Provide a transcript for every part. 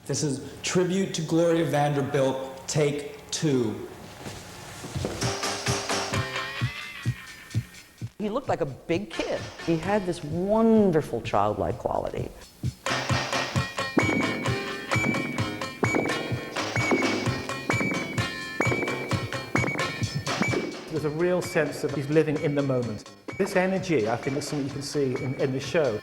This is Tribute to Gloria Vanderbilt, take 2. He looked like a big kid. He had this wonderful childlike quality. There's a real sense of he's living in the moment. This energy, I think, is something you can see in the show.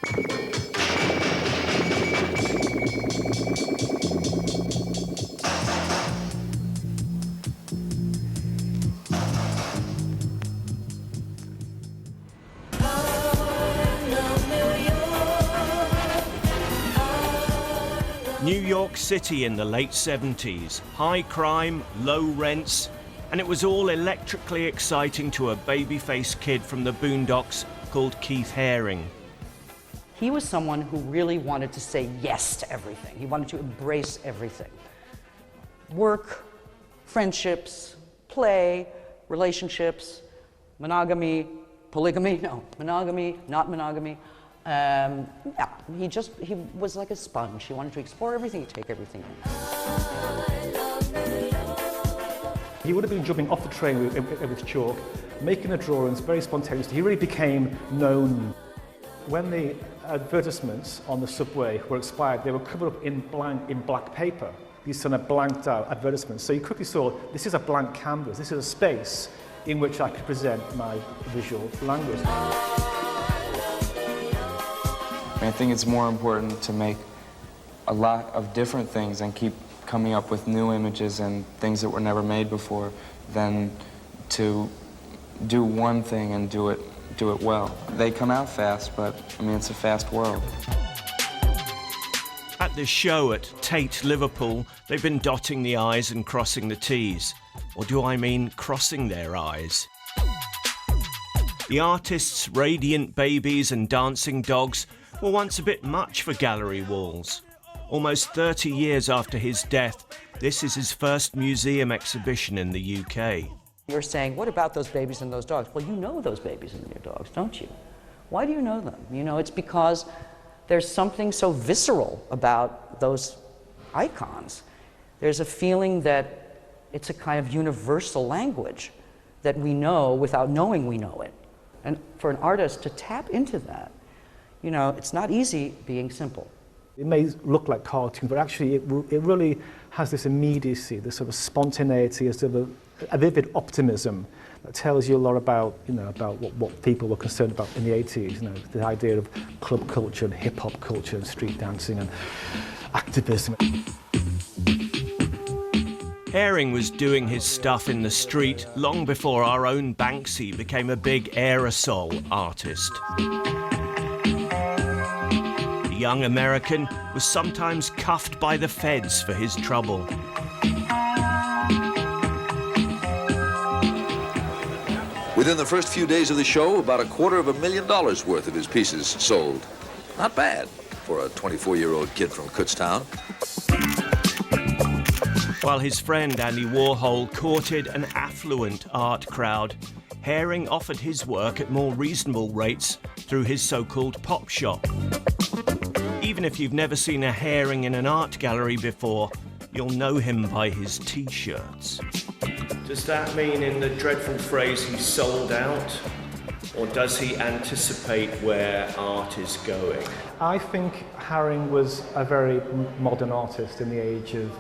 New York City in the late 70s, high crime, low rents, and it was all electrically exciting to a baby-faced kid from the boondocks called Keith Haring. He was someone who really wanted to say yes to everything. He wanted to embrace everything. Work, friendships, play, relationships, monogamy, polygamy, no, monogamy, not monogamy. Yeah, he was like a sponge. He wanted to explore everything, take everything in. He would have been jumping off the train with chalk, making the drawings very spontaneously. He really became known. When the advertisements on the subway were expired, they were covered up in black paper. These kind of blanked out advertisements. So you quickly saw, this is a blank canvas, this is a space in which I could present my visual language. I think it's more important to make a lot of different things and keep coming up with new images and things that were never made before than to do one thing and do it well. They come out fast, but I mean, it's a fast world. At this show at Tate Liverpool, they've been dotting the I's and crossing the T's. Or do I mean crossing their eyes? The artists' radiant babies and dancing dogs were once a bit much for gallery walls. Almost 30 years after his death, this is his first museum exhibition in the UK. You're saying, what about those babies and those dogs? Well, you know those babies and your dogs, don't you? Why do you know them? You know, it's because there's something so visceral about those icons. There's a feeling that it's a kind of universal language that we know without knowing we know it. And for an artist to tap into that, you know, it's not easy being simple. It may look like cartoon, but actually it really has this immediacy, this sort of spontaneity, a sort of a vivid optimism that tells you a lot about, you know, about what people were concerned about in the 80s, you know, the idea of club culture and hip-hop culture and street dancing and activism. Haring was doing his stuff in the street long before our own Banksy became a big aerosol artist. The young American was sometimes cuffed by the feds for his trouble. Within the first few days of the show, about $250,000 worth of his pieces sold. Not bad for a 24-year-old kid from Kutztown. While his friend Andy Warhol courted an affluent art crowd, Haring offered his work at more reasonable rates through his so-called pop shop. Even if you've never seen a Haring in an art gallery before, you'll know him by his T-shirts. Does that mean in the dreadful phrase he's sold out? Or does he anticipate where art is going? I think Haring was a very modern artist in the age of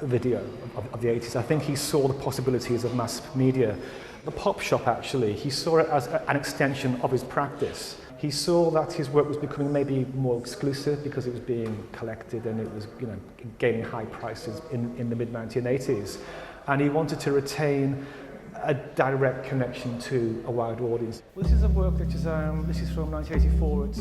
video of the 80s. I think he saw the possibilities of mass media. The pop shop, actually, he saw it as an extension of his practice. He saw that his work was becoming maybe more exclusive because it was being collected and it was, you know, gaining high prices in the mid-1980s. And he wanted to retain a direct connection to a wide audience. Well, this is a work that is, this is from 1984. It's,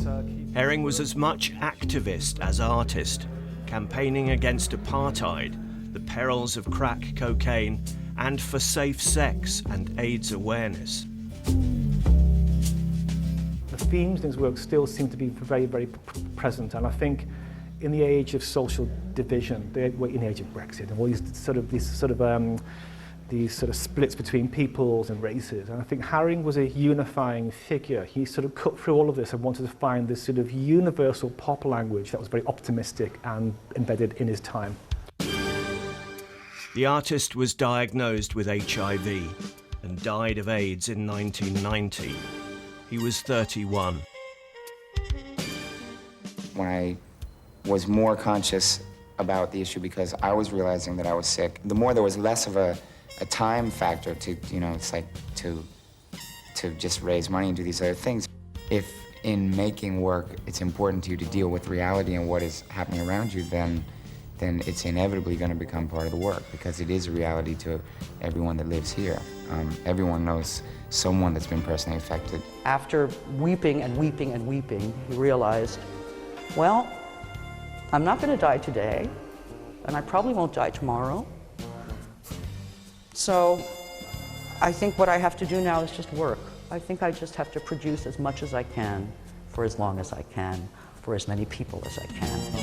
Haring was as much activist as artist, campaigning against apartheid, the perils of crack cocaine, and for safe sex and AIDS awareness. The themes in his work still seem to be very, very present, and I think in the age of social division, in the age of Brexit, and all these sort of these sort of splits between peoples and races. And I think Haring was a unifying figure. He sort of cut through all of this and wanted to find this sort of universal pop language that was very optimistic and embedded in his time. The artist was diagnosed with HIV and died of AIDS in 1990. He was 31. When I was more conscious about the issue because I was realizing that I was sick, the more there was less of a time factor to, it's like to just raise money and do these other things. If in making work, it's important to you to deal with reality and what is happening around you, then it's inevitably going to become part of the work because it is a reality to everyone that lives here. Everyone knows someone that's been personally affected. After weeping and weeping and weeping, he realized, well, I'm not going to die today, and I probably won't die tomorrow. So I think what I have to do now is just work. I think I just have to produce as much as I can for as long as I can, for as many people as I can.